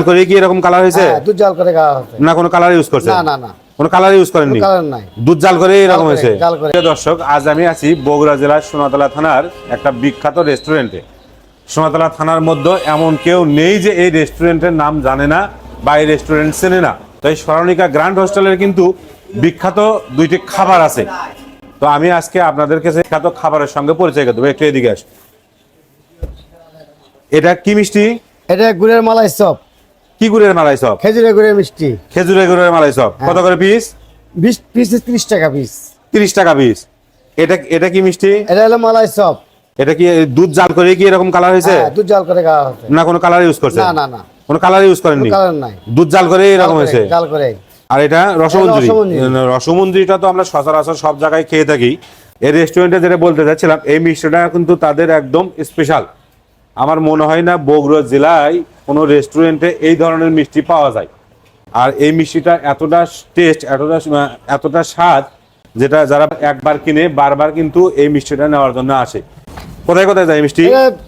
করে কি এরকম কালার হয়েছে? দুধ জাল করে খাওয়া হচ্ছে। না কোনো কালার ইউজ করছে? না না না, কোনো কালার ইউজ করেননি? কালার নাই, দুধ জাল করে এরকম হয়েছে। জাল করে। দর্শক, আজ আমি আছি বগুড়া জেলার সোনাতলা থানার একটা বিখ্যাত রেস্টুরেন্টে। সোনাতলা থানার মধ্যে এমন কেউ নেই যে এই রেস্টুরেন্টের নাম জানে না বা এই রেস্টুরেন্ট চেনে না। তো এই স্মরণিকা গ্র্যান্ড হোস্টেলের কিন্তু বিখ্যাত দুইটি খাবার আছে। তো আমি আজকে আপনাদের কাছে বিখ্যাত খাবারের সঙ্গে পরিচয় করে দেবো। একটু এদিকে আস। এটা কি মিষ্টি? এটা গুড়ের মালাই চপ। কি গুড়ের মালাই চপ? খেজুরের গুড়ের মিষ্টি। খেজুরের গুড়ের মালাই চপ কত করে পিস? 20 পিস 30 টাকা পিস। 30 টাকা পিস। এটা কি মিষ্টি? এটা হলো মালাই চপ। এটা কি দুধ জাল করে কি এরকম কালার হয়েছে? দুধ জাল করে খাওয়া হচ্ছে। না কোনো কালার ইউজ করছে? না না না, কোনো কালার ইউজ করেননি? কালার নাই, দুধ জাল করে এরকম হয়েছে। জাল করে। আর এটা রসমঞ্জুরি। রসমঞ্জুরি। রসমঞ্জুরিটা তো আমরা সচরাচর সব জায়গায় খেয়ে থাকি। এই রেস্টুরেন্টে যেটা বলতে চাচ্ছিলাম, এই মিষ্টিটা কিন্তু তাদের একদম স্পেশাল। আমার মনে হয় না বগুড়া জেলায় কোনো রেস্টুরেন্টে এই ধরনের মিষ্টি পাওয়া যায়। আর এই মিষ্টিটা এতটা টেস্ট, এতটা স্বাদ, যেটা যারা একবার কিনে বারবার কিন্তু এই মিষ্টিটা নেওয়ার জন্য আসে। কোথায় কোথায় যায় মিষ্টি?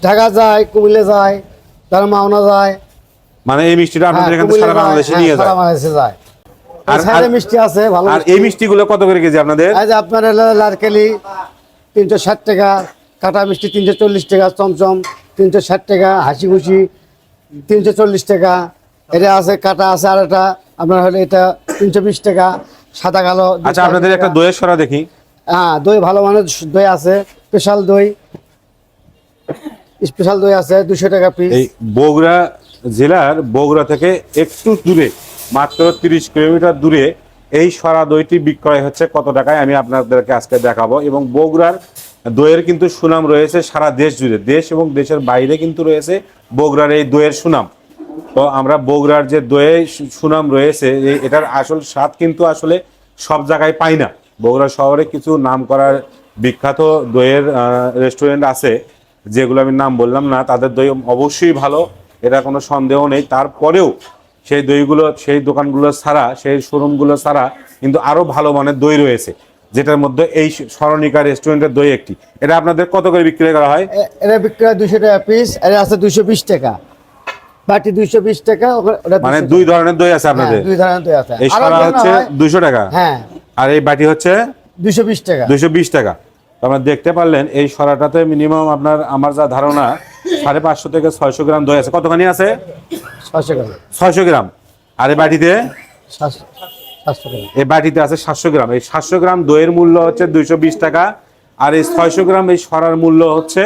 ঢাকা যায়, কুমিল্লা যায়, তার মাওনা যায়। মানে এই মিষ্টিটা আপনাদের এখান থেকে সারা বাংলাদেশে নিয়ে যায়? সারা বাংলাদেশে যায়। আর মিষ্টি আছে ভালো। আর এই মিষ্টিগুলো কত করে কেজি আপনাদের? এই যে আপনার লারকেলি 360 টাকা, কাটা মিষ্টি 340 টাকা, চমচম 360 টাকা, হাসি খুশি 340 টাকা। এটা আছে কাটা আছে, আর এটা আপনার হলে এটা 320 টাকা, সাদা কালো। আচ্ছা, আপনাদের একটা দইয়ের সরা দেখি। হ্যাঁ, দই ভালো মানের দই আছে, স্পেশাল দই। স্পেশাল দই আছে 200 টাকা পিস। এই বগুড়া জেলার বগুড়া থেকে একটু দূরে, মাত্র 30 কিলোমিটার দূরে এই সরা দইটি বিক্রয় হচ্ছে কত টাকায় আমি আপনাদেরকে আজকে দেখাবো। এবং বগুড়ার দইয়ের কিন্তু সুনাম রয়েছে সারা দেশ জুড়ে, দেশ এবং দেশের বাইরে কিন্তু রয়েছে বগুড়ার এই দইয়ের সুনাম। তো আমরা বগুড়ার যে দইয়ের সুনাম রয়েছে, এটার আসল স্বাদ কিন্তু আসলে সব জায়গায় পাই না। বগুড়া শহরে কিছু নাম করার বিখ্যাত দইয়ের রেস্টুরেন্ট আছে, যেগুলো আমি নাম বললাম না, তাদের দই অবশ্যই ভালো, এটা কোনো সন্দেহ নেই। তারপরেও সেই দইগুলো, সেই দোকানগুলো ছাড়া, সেই শোরুমগুলো ছাড়া কিন্তু আরো ভালো মানের দই রয়েছে, যেটার মধ্যে এই স্মরণিকা রেস্টুরেন্টের দই একটি। এটা আপনাদের কত করে বিক্রি করা হয়? এটা বিক্রি হয় 200 টাকা পিস। এটা আছে 220 টাকা বাটি, 220 টাকা। মানে দুই ধরনের দই আছে আপনাদের? দুই ধরনের দই আছে। এই সরা হচ্ছে 200 টাকা, হ্যাঁ, আর এই বাটি হচ্ছে 220 টাকা। 220 টাকা। আপনারা দেখতে পারলেন এই সরাটাতে মিনিমাম আমার যা ধারণা 550 থেকে 600 গ্রাম দই আছে। কতখানি আছে? 600 গ্রাম। 600 গ্রাম। আর এই বাটিতে? 700 গ্রাম। এই বাটিতে আছে 700 গ্রাম। এই 700 গ্রাম দইয়ের মূল্য হচ্ছে 220 টাকা, আর এই 600 গ্রাম এই সরার মূল্য হচ্ছে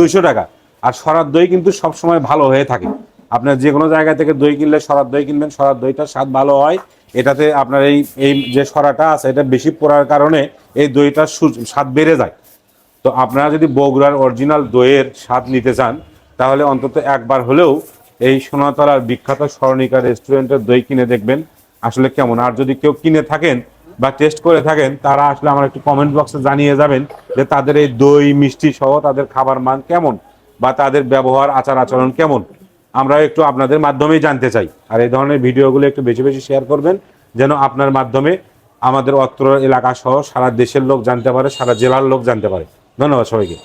200 টাকা। আর সরার দই কিন্তু সবসময় ভালো হয়ে থাকে। আপনার যে কোনো জায়গা থেকে দই কিনলে সরার দই কিনবেন, সরার দইটার স্বাদ ভালো হয়। এটাতে আপনার এই যে সরাটা আছে, এটা বেশি পোড়ার কারণে এই দইটার স্বাদ বেড়ে যায়। তো আপনারা যদি বগুড়ার অরিজিনাল দইয়ের স্বাদ নিতে চান, তাহলে অন্তত একবার হলেও এই সোনাতলার বিখ্যাত স্মরণিকা রেস্টুরেন্টের দই কিনে দেখবেন আসলে কেমন। আর যদি কেউ কিনে থাকেন বা টেস্ট করে থাকেন, তারা আসলে আমার একটু কমেন্ট বক্সে জানিয়ে যাবেন যে তাদের এই দই মিষ্টি সহ তাদের খাবার মান কেমন বা তাদের ব্যবহার আচার আচরণ কেমন। আমরা একটু আপনাদের মাধ্যমেই জানতে চাই। আর এই ধরনের ভিডিওগুলো একটু বেশি বেশি শেয়ার করবেন, যেন আপনার মাধ্যমে আমাদের অত্র এলাকা সহ সারা দেশের লোক জানতে পারে, সারা জেলার লোক জানতে পারে। ধন্যবাদ সবাইকে।